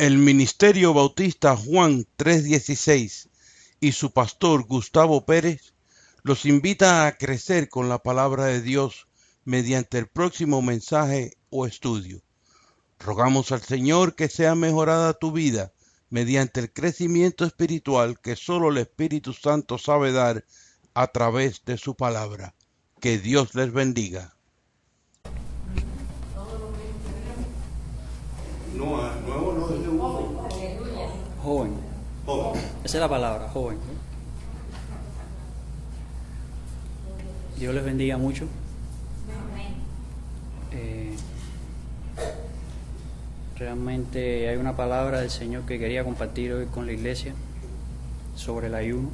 El Ministerio Bautista Juan 3:16 y su pastor Gustavo Pérez los invita a crecer con la palabra de Dios mediante el próximo mensaje o estudio. Rogamos al Señor que sea mejorada tu vida mediante el crecimiento espiritual que solo el Espíritu Santo sabe dar a través de su palabra. Que Dios les bendiga. Nuevo no es de uno. Joven. Esa es la palabra, joven. Dios les bendiga mucho. Realmente hay una palabra del Señor que quería compartir hoy con la iglesia sobre el ayuno.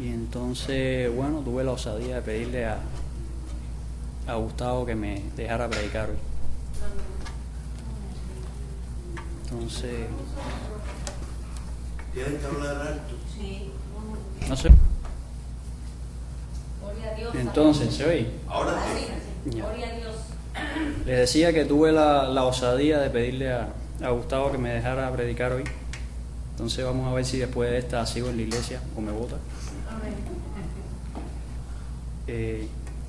Y entonces, bueno, tuve la osadía de pedirle a Gustavo que me dejara predicar hoy. Entonces, Tienes que hablar alto. Sí. no sé. Gloria a Dios. Entonces, ¿se oye? Ahora sí. Ya. Gloria a Dios. Les decía que tuve la osadía de pedirle a Gustavo que me dejara predicar hoy. Entonces vamos a ver si después de esta sigo en la iglesia o me vota.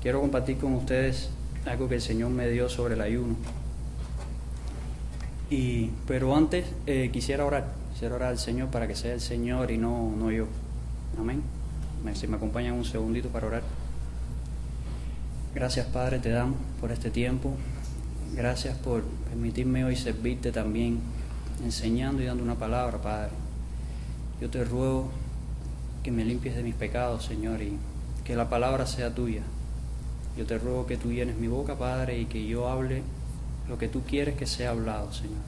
Quiero compartir con ustedes algo que el Señor me dio sobre el ayuno. Pero antes quisiera orar al Señor para que sea el Señor y no yo. Amén. Si me acompañan un segundito para orar. Gracias, Padre, te damos por este tiempo. Gracias por permitirme hoy servirte también, enseñando y dando una palabra, Padre. Yo te ruego que me limpies de mis pecados, Señor, y que la palabra sea tuya. Yo te ruego que tú llenes mi boca, Padre, y que yo hable lo que tú quieres que sea hablado, Señor.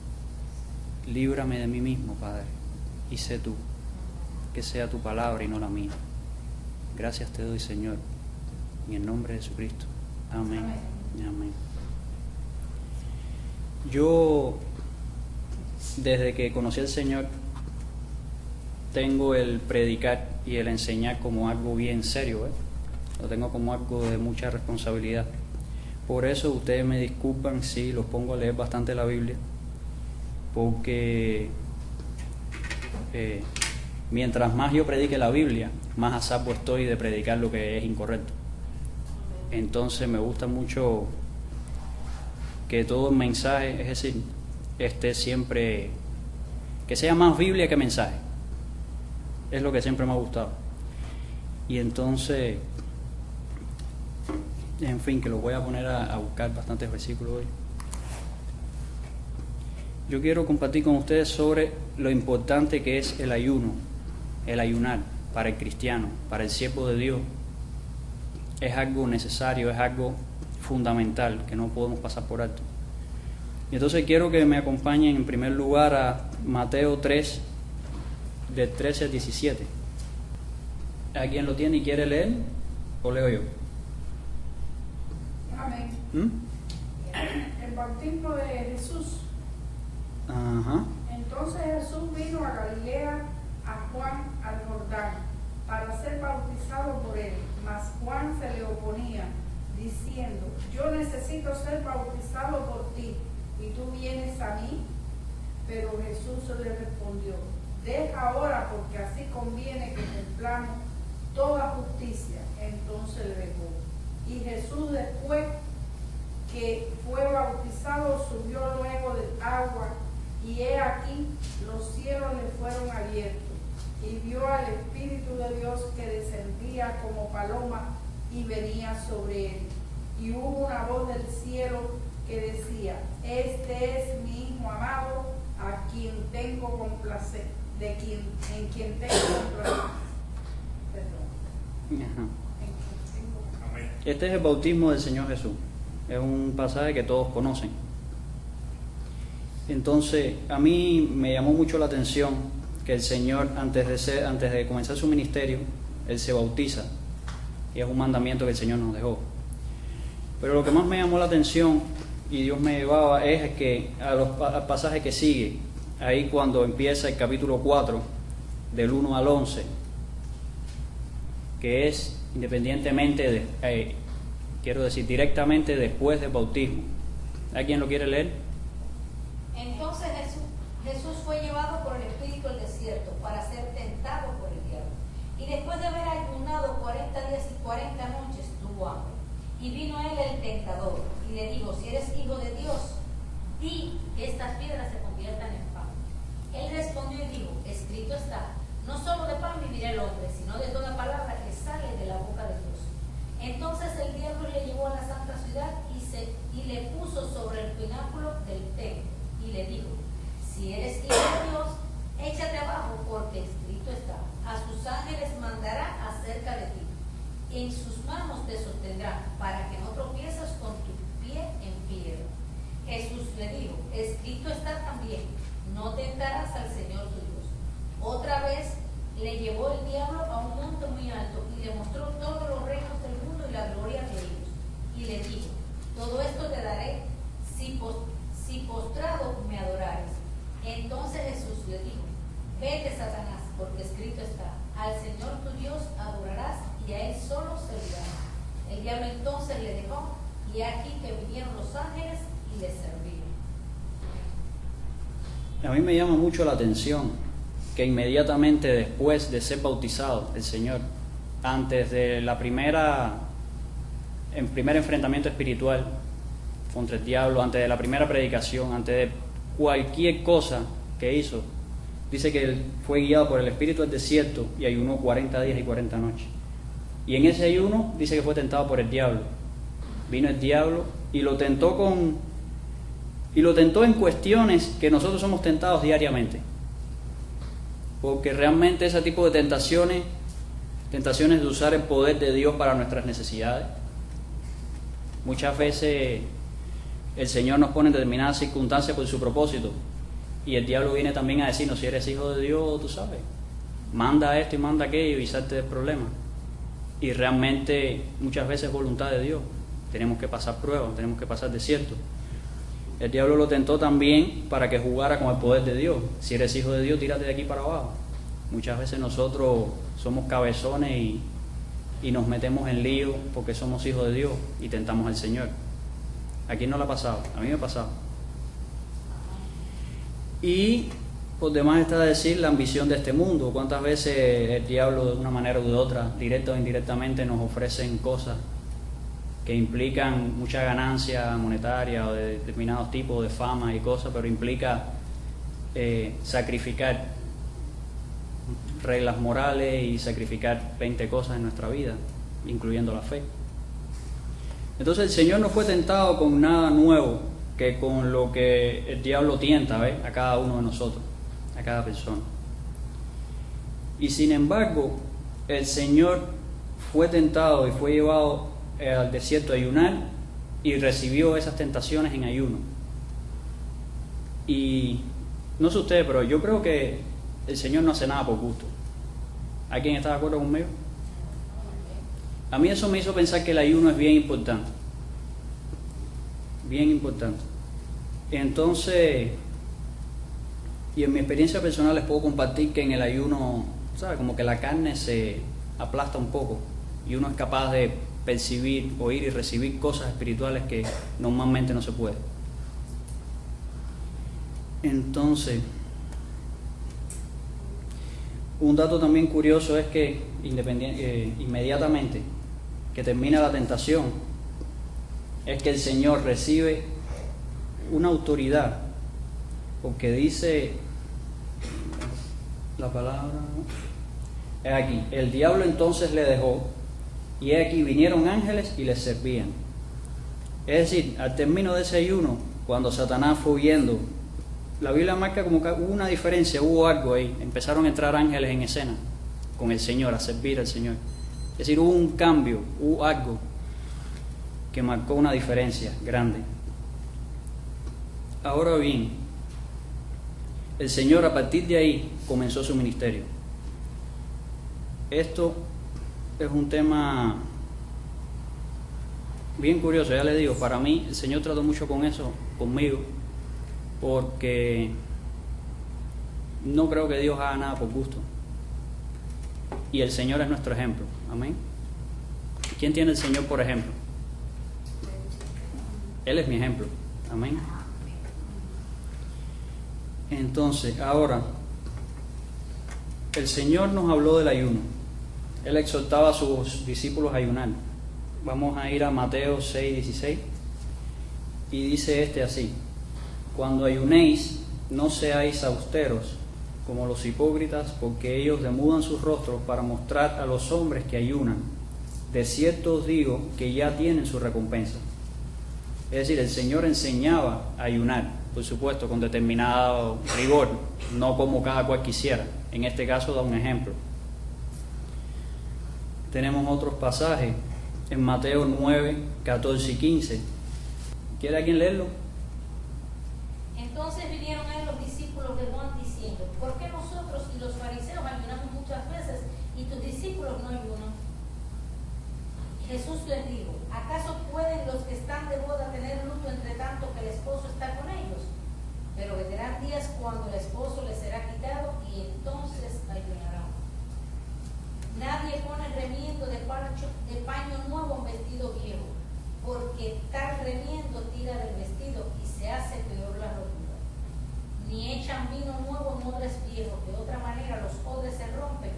Líbrame de mí mismo, Padre, y sé tú, que sea tu palabra y no la mía. Gracias te doy, Señor, en el nombre de Jesucristo. Amén. Amén. Yo, desde que conocí al Señor, tengo el predicar y el enseñar como algo bien serio, Lo tengo como algo de mucha responsabilidad. Por eso ustedes me disculpan si los pongo a leer bastante la Biblia, porque mientras más yo predique la Biblia, más a salvo estoy de predicar lo que es incorrecto. Entonces me gusta mucho que todo el mensaje, es decir, esté siempre, que sea más Biblia que mensaje. Es lo que siempre me ha gustado. Y entonces, en fin, que lo voy a poner a buscar bastantes versículos hoy. Yo quiero compartir con ustedes sobre lo importante que es el ayuno, el ayunar para el cristiano, para el siervo de Dios. Es algo necesario, es algo fundamental que no podemos pasar por alto. Y entonces quiero que me acompañen en primer lugar a Mateo 3, del 13 al 17. ¿Alguien lo tiene y quiere leer? ¿O leo yo? Amén. El bautismo de Jesús. Ajá. Entonces Jesús vino a Galilea, a Juan al Jordán, para ser bautizado por él. Mas Juan se le oponía, diciendo: yo necesito ser bautizado por ti, y tú vienes a mí. Pero Jesús le respondió: deja ahora, porque así conviene que cumplamos toda justicia. Entonces le dejó. Y Jesús, después que fue bautizado, subió luego del agua, y he aquí los cielos le fueron abiertos, y vio al Espíritu de Dios que descendía como paloma y venía sobre él. Y hubo una voz del cielo que decía: este es mi Hijo amado, a quien tengo complacer, en quien tengo complacer. Ajá. Este es el bautismo del Señor Jesús. Es un pasaje que todos conocen. Entonces, a mí me llamó mucho la atención que el Señor, antes de comenzar su ministerio, Él se bautiza. Y es un mandamiento que el Señor nos dejó. Pero lo que más me llamó la atención, y Dios me llevaba, es que al pasaje que sigue, ahí cuando empieza el capítulo 4, del 1 al 11, que es independientemente quiero decir directamente después del bautismo. ¿Alguien lo quiere leer? Entonces Jesús fue llevado por el Espíritu al desierto para ser tentado por el diablo. Y después de haber ayunado 40 días y 40 noches, tuvo hambre. Y vino a él el tentador y le dijo: si eres hijo de Dios, di que estas piedras se conviertan en pan. Él respondió y dijo: escrito está, no solo de pan vivirá el hombre, sino de toda palabra que sale de la boca de Dios. Entonces el diablo le llevó a la santa ciudad y le puso sobre el pináculo del templo y le dijo: si eres hijo de Dios, échate abajo, porque escrito está, a sus ángeles mandará acerca de ti, en sus manos te sostendrán, para que no tropieces con tu pie en piedra. Jesús le dijo: escrito está también, no tentarás al Señor tu Dios. Otra vez le llevó el diablo a un monte muy alto y le mostró todos los reinos del mundo y la gloria de ellos. Y le dijo: todo esto te daré si postrado me adorares. Entonces Jesús le dijo: vete, Satanás, porque escrito está, al Señor tu Dios adorarás y a él solo servirás. El diablo entonces le dejó, y aquí que vinieron los ángeles y le servían. A mí me llama mucho la atención que inmediatamente después de ser bautizado el Señor, antes de el primer enfrentamiento espiritual contra el diablo, antes de la primera predicación, antes de cualquier cosa que hizo, dice que él fue guiado por el Espíritu al desierto y ayunó 40 días y 40 noches. Y en ese ayuno dice que fue tentado por el diablo. Vino el diablo y lo tentó en cuestiones que nosotros somos tentados diariamente. Porque realmente ese tipo de tentaciones de usar el poder de Dios para nuestras necesidades, muchas veces el Señor nos pone en determinadas circunstancias por su propósito, y el diablo viene también a decirnos: si eres hijo de Dios, tú sabes, manda esto y manda aquello y salte del problema. Y realmente muchas veces es voluntad de Dios, tenemos que pasar pruebas, tenemos que pasar desiertos. El diablo lo tentó también para que jugara con el poder de Dios. Si eres hijo de Dios, tírate de aquí para abajo. Muchas veces nosotros somos cabezones y nos metemos en lío porque somos hijos de Dios y tentamos al Señor. ¿A quién no le ha pasado? A mí me ha pasado. Y por demás está decir la ambición de este mundo. ¿Cuántas veces el diablo, de una manera u de otra, directa o indirectamente, nos ofrecen cosas que implican mucha ganancia monetaria o de determinados tipos de fama y cosas, pero implica sacrificar reglas morales y sacrificar 20 cosas en nuestra vida, incluyendo la fe? Entonces el Señor no fue tentado con nada nuevo que con lo que el diablo tienta, ¿ves?, a cada uno de nosotros, a cada persona. Y sin embargo, el Señor fue tentado y fue llevado al desierto a ayunar y recibió esas tentaciones en ayuno. Y no sé usted, pero yo creo que el Señor no hace nada por gusto. ¿Alguien está de acuerdo conmigo? A mí eso me hizo pensar que el ayuno es bien importante. Bien importante. Entonces, y en mi experiencia personal les puedo compartir que en el ayuno, ¿sabes?, como que la carne se aplasta un poco y uno es capaz de percibir, oír y recibir cosas espirituales que normalmente no se puede. Entonces, un dato también curioso es que inmediatamente que termina la tentación, es que el Señor recibe una autoridad, porque dice la palabra, es aquí: el diablo entonces le dejó, y aquí vinieron ángeles y les servían. Es decir, al término de ese ayuno, cuando Satanás fue huyendo, la Biblia marca como que hubo una diferencia, hubo algo ahí, empezaron a entrar ángeles en escena con el Señor, a servir al Señor. Es decir, hubo un cambio, hubo algo que marcó una diferencia grande. Ahora bien, el Señor a partir de ahí comenzó su ministerio. Esto es un tema bien curioso, ya le digo, para mí el Señor trató mucho con eso, conmigo, porque no creo que Dios haga nada por gusto. Y el Señor es nuestro ejemplo. Amén. ¿Quién tiene el Señor por ejemplo? Él es mi ejemplo. Amén. Entonces, ahora, el Señor nos habló del ayuno. Él exhortaba a sus discípulos a ayunar. Vamos a ir a Mateo 6:16 y dice así: cuando ayunéis, no seáis austeros como los hipócritas, porque ellos demudan sus rostros para mostrar a los hombres que ayunan. De cierto os digo que ya tienen su recompensa. Es decir, el Señor enseñaba a ayunar, por supuesto, con determinado rigor, no como cada cual quisiera. En este caso da un ejemplo. Tenemos otros pasajes en Mateo 9, 14 y 15. ¿Quiere alguien leerlo? Entonces vinieron a él los discípulos de Juan diciendo: ¿por qué nosotros y los fariseos ayunamos muchas veces y tus discípulos no ayunan? Jesús les dijo: ¿acaso pueden los que están de boda tener luto entre tanto que el esposo está con ellos? Pero vendrán días cuando el esposo les será quitado y entonces ayunarán. Nadie pone remiendo de paño nuevo en vestido viejo, porque tal remiendo tira del vestido y se hace peor la rotura. Ni echan vino nuevo en odres viejos, de otra manera los odres se rompen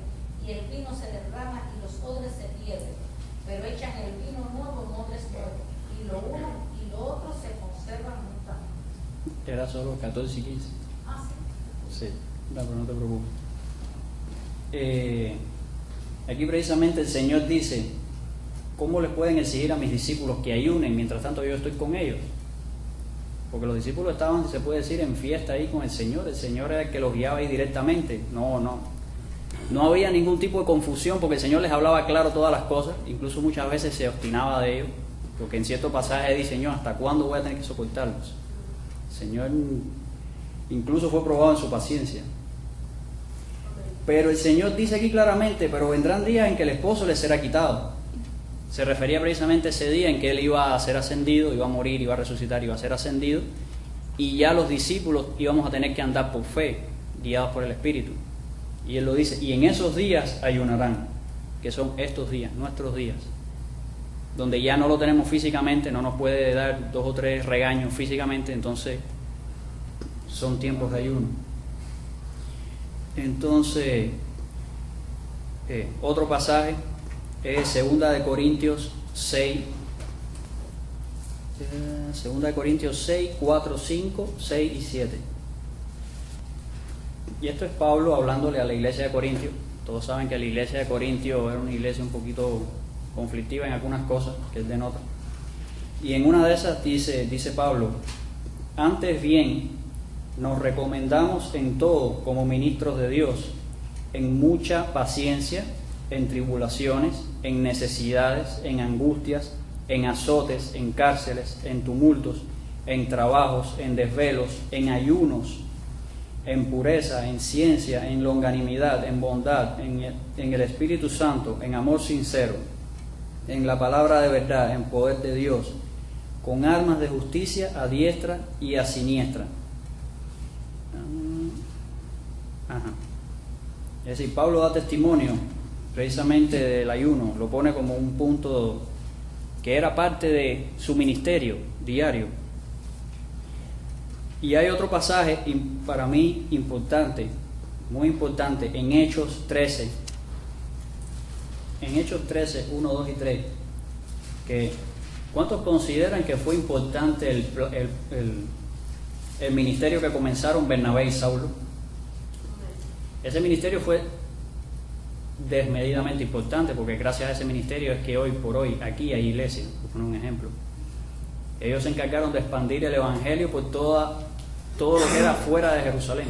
y el vino se derrama y los odres se pierden. Pero echan el vino nuevo en odres nuevos, y lo uno y lo otro se conservan mutuamente. Era solo 14 y 15. Ah, sí. Sí, no, pero no te preocupes. Aquí precisamente el Señor dice: ¿cómo les pueden exigir a mis discípulos que ayunen mientras tanto yo estoy con ellos? Porque los discípulos estaban, se puede decir, en fiesta ahí con el Señor. El Señor era el que los guiaba ahí directamente. No había ningún tipo de confusión, porque el Señor les hablaba claro todas las cosas. Incluso muchas veces se obstinaba de ellos, porque en cierto pasaje dice: Señor, ¿hasta cuándo voy a tener que soportarlos? El Señor incluso fue probado en su paciencia. Pero el Señor dice aquí claramente: pero vendrán días en que el esposo les será quitado. Se refería precisamente a ese día en que Él iba a ser ascendido, iba a morir, iba a resucitar, iba a ser ascendido, y ya los discípulos íbamos a tener que andar por fe, guiados por el Espíritu. Y Él lo dice: y en esos días ayunarán, que son estos días, nuestros días, donde ya no lo tenemos físicamente, no nos puede dar 2 o 3 regaños físicamente, entonces son tiempos de ayuno. Entonces, otro pasaje es 2 de Corintios 6, 4, 5, 6 y 7. Y esto es Pablo hablándole a la iglesia de Corintio. Todos saben que la iglesia de Corintio era una iglesia un poquito conflictiva en algunas cosas, que él denota. Y en una de esas dice Pablo: antes bien, nos recomendamos en todo como ministros de Dios, en mucha paciencia, en tribulaciones, en necesidades, en angustias, en azotes, en cárceles, en tumultos, en trabajos, en desvelos, en ayunos, en pureza, en ciencia, en longanimidad, en bondad, en el Espíritu Santo, en amor sincero, en la palabra de verdad, en poder de Dios, con armas de justicia a diestra y a siniestra. Es decir, Pablo da testimonio precisamente del ayuno, lo pone como un punto que era parte de su ministerio diario. Y hay otro pasaje para mí importante, muy importante, en Hechos 13. En Hechos 13, 1, 2 y 3, que ¿cuántos consideran que fue importante el ministerio que comenzaron Bernabé y Saulo? Ese ministerio fue desmedidamente importante, porque gracias a ese ministerio es que hoy por hoy aquí hay iglesia, por poner un ejemplo. Ellos se encargaron de expandir el evangelio por todo lo que era fuera de Jerusalén,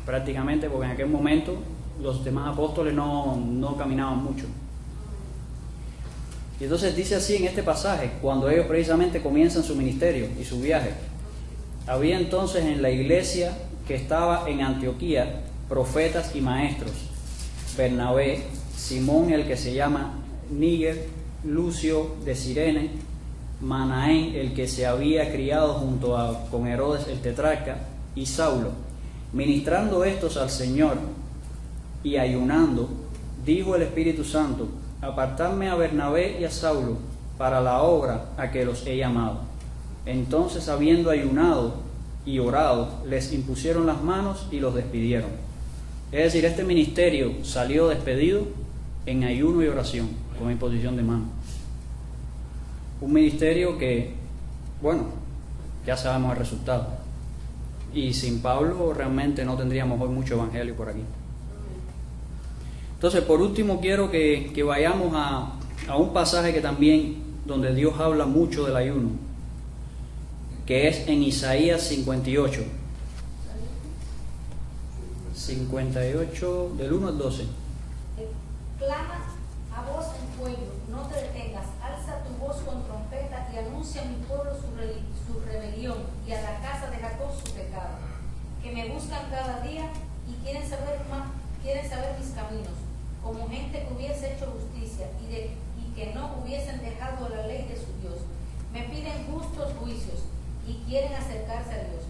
prácticamente, porque en aquel momento los demás apóstoles no caminaban mucho. Y entonces dice así en este pasaje, cuando ellos precisamente comienzan su ministerio y su viaje: había entonces en la iglesia que estaba en Antioquía profetas y maestros: Bernabé, Simón el que se llama Níger, Lucio de Cirene, Manaén el que se había criado con Herodes el tetrarca, y Saulo. Ministrando estos al Señor y ayunando, dijo el Espíritu Santo: apartadme a Bernabé y a Saulo para la obra a que los he llamado. Entonces, habiendo ayunado y orado, les impusieron las manos y los despidieron. Es decir, este ministerio salió despedido en ayuno y oración, con imposición de manos. Un ministerio que, bueno, ya sabemos el resultado. Y sin Pablo realmente no tendríamos hoy mucho evangelio por aquí. Entonces, por último, quiero que vayamos a un pasaje que también, donde Dios habla mucho del ayuno, que es en Isaías 58. 58, del 1 al 12. Clama a voz en cuello, no te detengas, alza tu voz con trompeta y anuncia a mi pueblo su rebelión y a la casa de Jacob su pecado, que me buscan cada día y quieren saber mis caminos, como gente que hubiese hecho justicia y que no hubiesen dejado la ley de su Dios. Me piden justos juicios y quieren acercarse a Dios.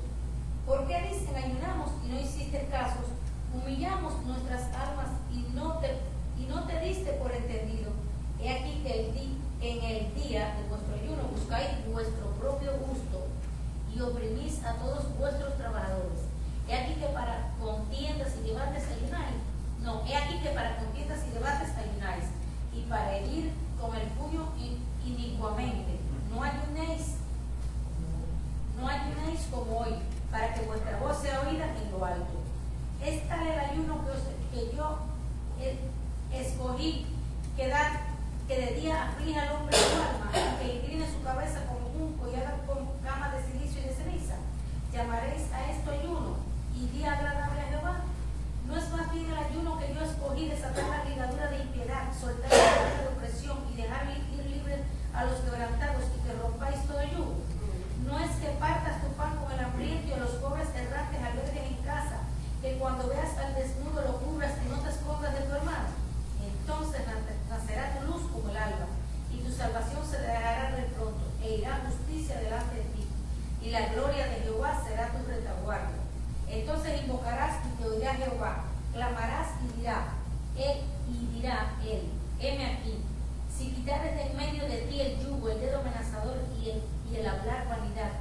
¿Por qué dicen ayunamos y no hiciste casos? Humillamos nuestras almas y no te diste por entendido. He aquí que en el día de vuestro ayuno buscáis vuestro propio gusto y oprimís a todos vuestros trabajadores. He aquí que para contiendas y debates ayunáis. No, he aquí que para contiendas y debates ayunáis, y para herir con el puño inicuamente. No ayunéis como hoy, para que vuestra voz sea oída en lo alto. Es tal el ayuno que yo escogí, que de día aflige al hombre su alma, y que incline su cabeza como junco y haga con cama de silicio y de ceniza. Llamaréis a esto ayuno y día agradable a Jehová. ¿No es más bien el ayuno que yo escogí, desatar la ligadura de impiedad, soltar la cadena de opresión y dejar ir libres a los quebrantados y que rompáis todo yugo? ¿No es que partas tu pan con el hambriento y a los pobres errantes albergues en casa, que cuando veas al desnudo lo cubras y no te escondas de tu hermano? Entonces nacerá tu luz como el alba, y tu salvación se dejará de pronto, e irá justicia delante de ti, y la gloria de Jehová será tu retaguardia. Entonces invocarás y te oirá Jehová, clamarás y dirá él, heme aquí. Si quitares de en medio de ti el yugo, el dedo amenazador y el hablar vanidad,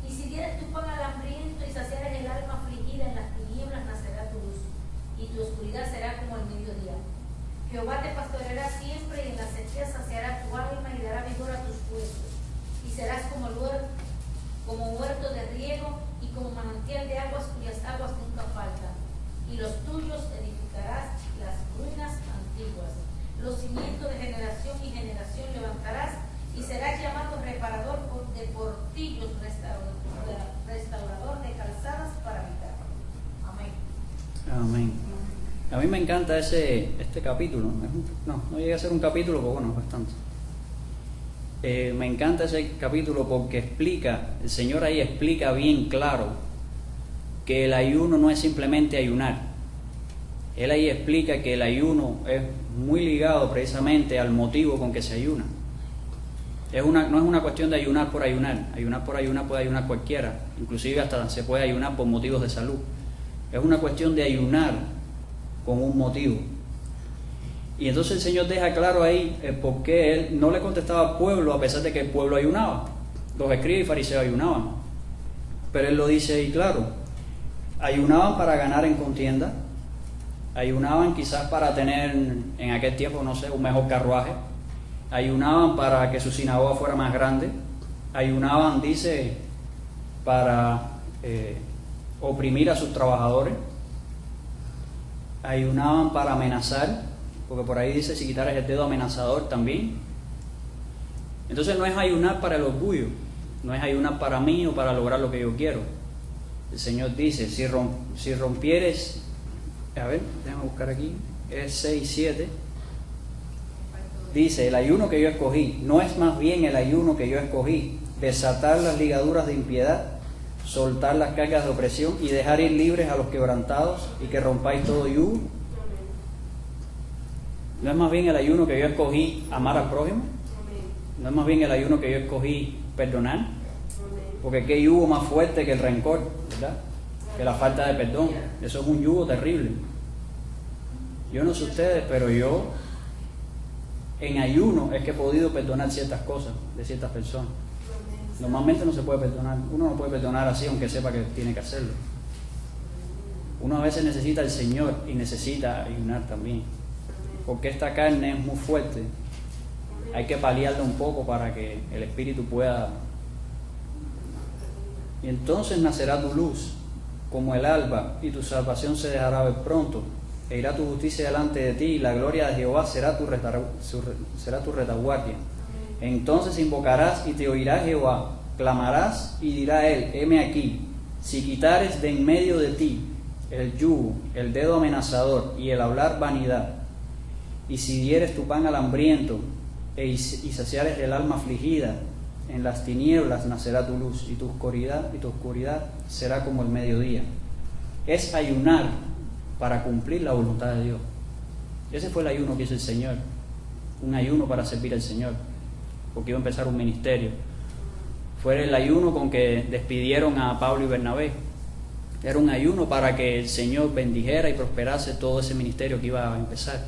y si dieres tu pan al hambriento y saciares el alma afligida, en las tinieblas nacerá tu luz, y tu oscuridad será como el mediodía. Jehová te pastoreará siempre, y en la sequía saciará tu alma y dará vigor a tus huesos, y serás como huerto de riego y como manantial de aguas cuyas aguas nunca faltan, y los tuyos edificarás las ruinas antiguas. Los cimientos de generación y generación levantarás, y serás llamado reparador de portillos, restaurador de calzadas para habitar. Amén. Amén. A mí me encanta este capítulo. No llega a ser un capítulo, pero bueno, es bastante. Me encanta ese capítulo porque el Señor ahí explica bien claro que el ayuno no es simplemente ayunar. Él ahí explica que el ayuno es muy ligado precisamente al motivo con que se ayuna. No es una cuestión de ayunar por ayunar. Ayunar por ayunar puede ayunar cualquiera, inclusive hasta se puede ayunar por motivos de salud. Es una cuestión de ayunar con un motivo. Y entonces el Señor deja claro ahí por qué Él no le contestaba al pueblo a pesar de que el pueblo ayunaba. Los escribas y fariseos ayunaban, pero Él lo dice ahí claro. Ayunaban para ganar en contienda, ayunaban quizás para tener en aquel tiempo, no sé, un mejor carruaje, ayunaban para que su sinagoga fuera más grande, ayunaban, dice, para oprimir a sus trabajadores, ayunaban para amenazar, porque por ahí dice si quitares el dedo amenazador también. Entonces no es ayunar para el orgullo, no es ayunar para mí o para lograr lo que yo quiero. El Señor dice, si rompieres, a ver, déjame buscar aquí, es 6:7, dice, el ayuno que yo escogí, no es más bien el ayuno que yo escogí, desatar las ligaduras de impiedad, soltar las cargas de opresión y dejar ir libres a los quebrantados y que rompáis todo yugo. ¿No es más bien el ayuno que yo escogí amar al prójimo? ¿No es más bien el ayuno que yo escogí perdonar? Porque qué yugo más fuerte que el rencor, ¿verdad? Que la falta de perdón. Eso es un yugo terrible. Yo no sé ustedes, pero yo en ayuno es que he podido perdonar ciertas cosas de ciertas personas. Normalmente no se puede perdonar. Uno no puede perdonar así aunque sepa que tiene que hacerlo. Uno a veces necesita al Señor y necesita ayunar también. Porque esta carne es muy fuerte. Hay que paliarla un poco para que el Espíritu pueda. Y entonces nacerá tu luz como el alba, y tu salvación se dejará ver pronto. E irá tu justicia delante de ti, y la gloria de Jehová será tu retaguardia. Entonces invocarás y te oirá Jehová, clamarás y dirá él: heme aquí. Si quitares de en medio de ti el yugo, el dedo amenazador y el hablar vanidad, y si dieres tu pan al hambriento y saciares el alma afligida, en las tinieblas nacerá tu luz, y tu oscuridad será como el mediodía. Es ayunar para cumplir la voluntad de Dios. Ese fue el ayuno que hizo el Señor, un ayuno para servir al Señor, porque iba a empezar un ministerio. Fue el ayuno con que despidieron a Pablo y Bernabé. Era un ayuno para que el Señor bendijera y prosperase todo ese ministerio que iba a empezar.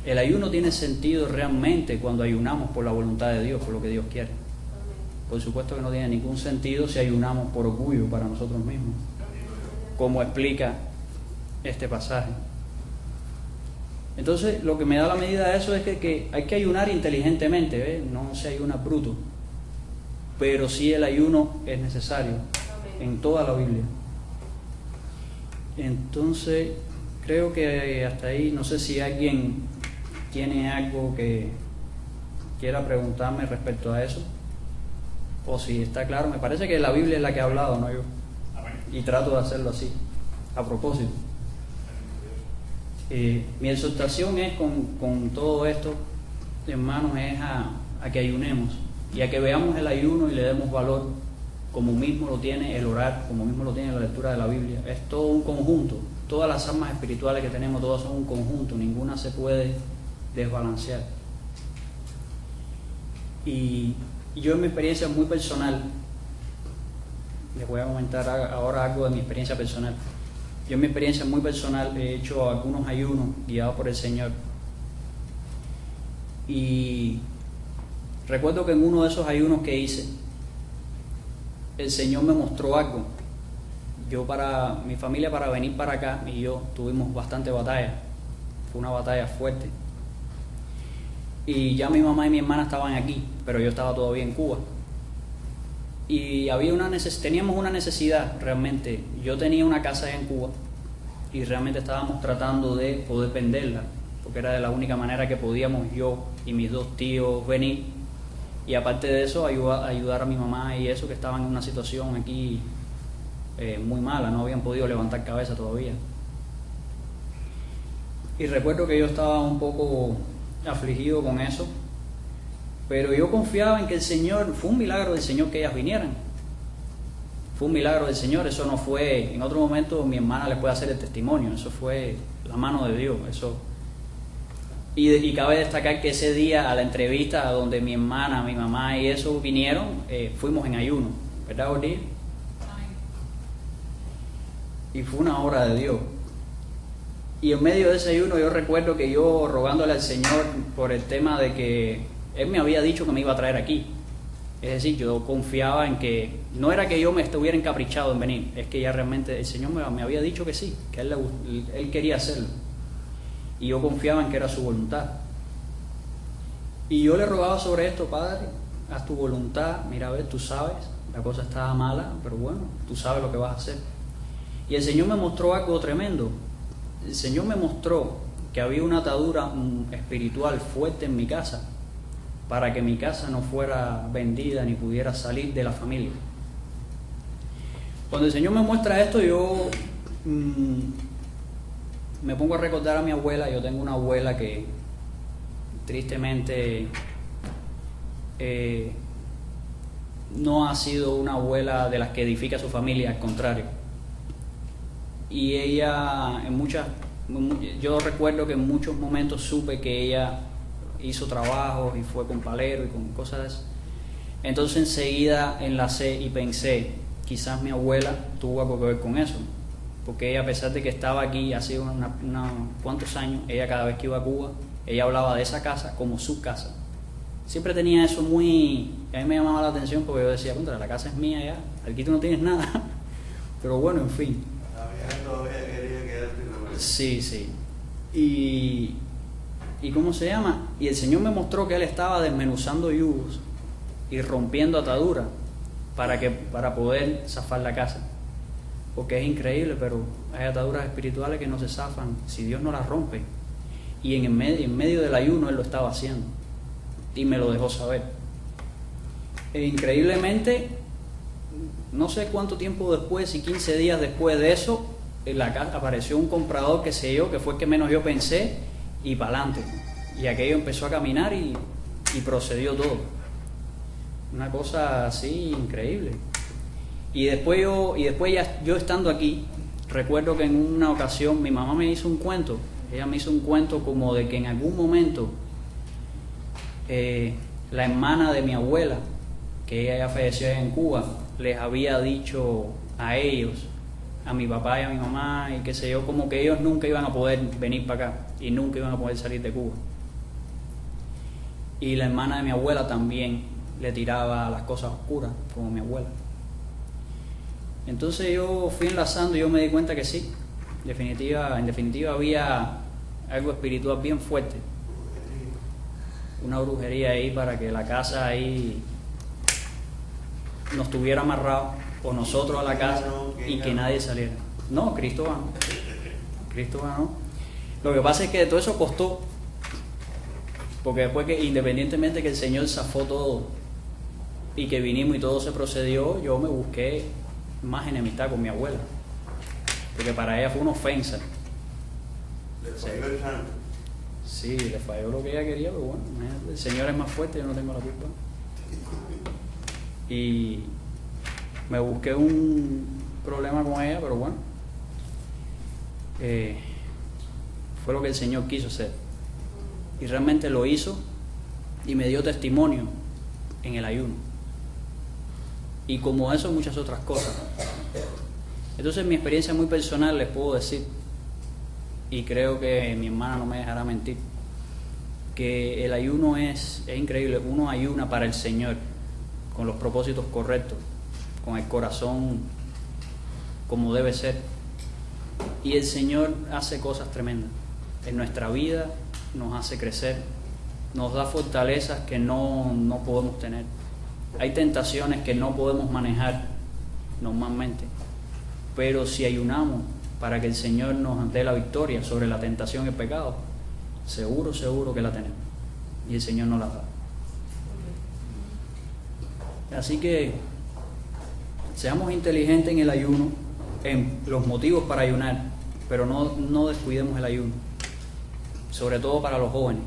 El ayuno tiene sentido realmente cuando ayunamos por la voluntad de Dios, por lo que Dios quiere. Por supuesto que no tiene ningún sentido si ayunamos por orgullo para nosotros mismos, como explica este pasaje. Entonces, lo que me da la medida de eso es que hay que ayunar inteligentemente, ¿ves? No se ayuna bruto, pero sí el ayuno es necesario en toda la Biblia. Entonces, creo que hasta ahí. No sé si alguien tiene algo que quiera preguntarme respecto a eso, o si está claro. Me parece que la Biblia es la que ha hablado, no yo, y trato de hacerlo así, a propósito. Mi exhortación es con todo esto, hermanos, es a que ayunemos y a que veamos el ayuno y le demos valor, como mismo lo tiene el orar, como mismo lo tiene la lectura de la Biblia. Es todo un conjunto. Todas las armas espirituales que tenemos, todas son un conjunto, ninguna se puede desbalancear. Y yo, en mi experiencia muy personal, les voy a comentar ahora algo de mi experiencia personal. Yo, en mi experiencia muy personal, he hecho algunos ayunos guiados por el Señor. Y recuerdo que en uno de esos ayunos que hice, el Señor me mostró algo. Mi familia, para venir para acá, y yo tuvimos bastante batalla. Fue una batalla fuerte. Y ya mi mamá y mi hermana estaban aquí, pero yo estaba todavía en Cuba. Y teníamos una necesidad realmente. Yo tenía una casa allá en Cuba y realmente estábamos tratando de poder venderla, porque era de la única manera que podíamos yo y mis dos tíos venir. Y aparte de eso, ayudar a mi mamá y eso, que estaban en una situación aquí muy mala, no habían podido levantar cabeza todavía. Y recuerdo que yo estaba un poco afligido con eso, pero yo confiaba en que el Señor, fue un milagro del Señor que ellas vinieran. Fue un milagro del Señor, eso no fue, en otro momento mi hermana le puede hacer el testimonio, eso fue la mano de Dios, eso. Y cabe destacar que ese día, a la entrevista donde mi hermana, mi mamá y eso vinieron, fuimos en ayuno, ¿verdad, Ortiz? Y fue una obra de Dios. Y en medio de ese ayuno yo recuerdo que yo, rogándole al Señor por el tema de que Él me había dicho que me iba a traer aquí. Es decir, yo confiaba en que, no era que yo me estuviera encaprichado en venir, es que ya realmente el Señor me había dicho que sí, que Él quería hacerlo. Y yo confiaba en que era su voluntad. Y yo le rogaba sobre esto: Padre, haz tu voluntad, mira, a ver, tú sabes, la cosa estaba mala, pero bueno, tú sabes lo que vas a hacer. Y el Señor me mostró algo tremendo. El Señor me mostró que había una atadura espiritual fuerte en mi casa, para que mi casa no fuera vendida ni pudiera salir de la familia. Cuando el Señor me muestra esto, yo me pongo a recordar a mi abuela. Yo tengo una abuela que tristemente no ha sido una abuela de las que edifica su familia, al contrario. Y ella, yo recuerdo que en muchos momentos supe que ella hizo trabajos y fue con palero y con cosas de eso. Entonces enseguida enlacé y pensé, quizás mi abuela tuvo algo que ver con eso, porque ella, a pesar de que estaba aquí hace cuantos años, ella cada vez que iba a Cuba, ella hablaba de esa casa como su casa. siempre tenía eso muy... A mí me llamaba la atención porque yo decía, contra, la casa es mía ya, aquí tú no tienes nada. Pero bueno, en fin. Todavía quería quedarte en la Sí, sí. ¿Y cómo se llama? Y el Señor me mostró que Él estaba desmenuzando yugos y rompiendo ataduras para poder zafar la casa. Porque es increíble, pero hay ataduras espirituales que no se zafan si Dios no las rompe. Y en medio del ayuno Él lo estaba haciendo. Y me lo dejó saber. E increíblemente, no sé cuánto tiempo después, si 15 días después de eso, en la casa apareció un comprador, que sé yo, que fue el que menos yo pensé, y para adelante. Y aquello empezó a caminar y procedió todo. Una cosa así increíble. Y después yo estando aquí, recuerdo que en una ocasión mi mamá me hizo un cuento. Ella me hizo un cuento como de que en algún momento la hermana de mi abuela, que ella ya falleció en Cuba, les había dicho a ellos, a mi papá y a mi mamá y qué sé yo, como que ellos nunca iban a poder venir para acá y nunca iban a poder salir de Cuba. Y la hermana de mi abuela también le tiraba las cosas oscuras, como mi abuela. Entonces yo fui enlazando y yo me di cuenta que sí, en definitiva había algo espiritual bien fuerte, una brujería ahí para que la casa ahí nos tuviera amarrados, o nosotros a la casa, y que nadie saliera. No, Cristo ganó. Lo que pasa es que todo eso costó, porque después que independientemente que el Señor zafó todo y que vinimos y todo se procedió, yo me busqué más enemistad con mi abuela, porque para ella fue una ofensa. Le falló el santo. Sí, le falló lo que ella quería, pero bueno, el Señor es más fuerte, yo no tengo la culpa. Y me busqué un problema con ella, pero bueno, fue lo que el Señor quiso hacer. Y realmente lo hizo y me dio testimonio en el ayuno. Y como eso, muchas otras cosas. Entonces, mi experiencia muy personal les puedo decir, y creo que mi hermana no me dejará mentir, que el ayuno es increíble. Uno ayuna para el Señor, con los propósitos correctos, con el corazón como debe ser. Y el Señor hace cosas tremendas. En nuestra vida nos hace crecer, nos da fortalezas que no podemos tener. Hay tentaciones que no podemos manejar normalmente, pero si ayunamos para que el Señor nos dé la victoria sobre la tentación y el pecado, seguro que la tenemos, y el Señor nos la da. Así que seamos inteligentes en el ayuno, en los motivos para ayunar, pero no descuidemos el ayuno, sobre todo para los jóvenes.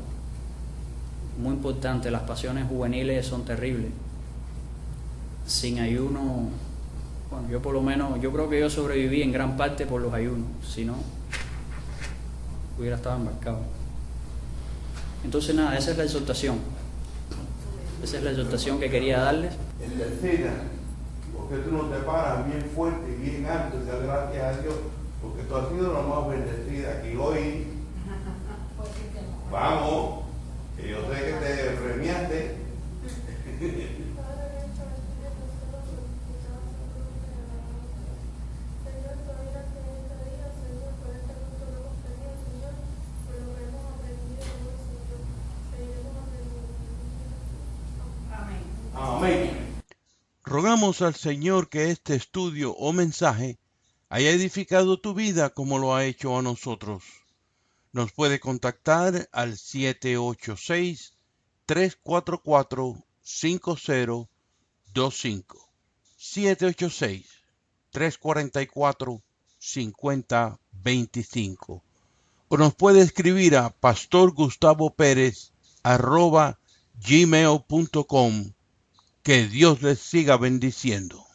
Muy importante, las pasiones juveniles son terribles. Sin ayuno, bueno, yo por lo menos, yo creo que yo sobreviví en gran parte por los ayunos, si no, hubiera estado embarcado. Entonces nada, esa es la exhortación. Esa es la exhortación que quería darles. En tercera, porque tú no te paras bien fuerte y bien alto, y das gracias a Dios, porque tú has sido la más bendecida. Y hoy, vamos, que yo sé que te premiaste. Amén. Rogamos al Señor que este estudio o mensaje haya edificado tu vida como lo ha hecho a nosotros. Nos puede contactar al 786-344-5025. 786-344-5025. O nos puede escribir a pastorgustavopérez@gmail.com. Que Dios les siga bendiciendo.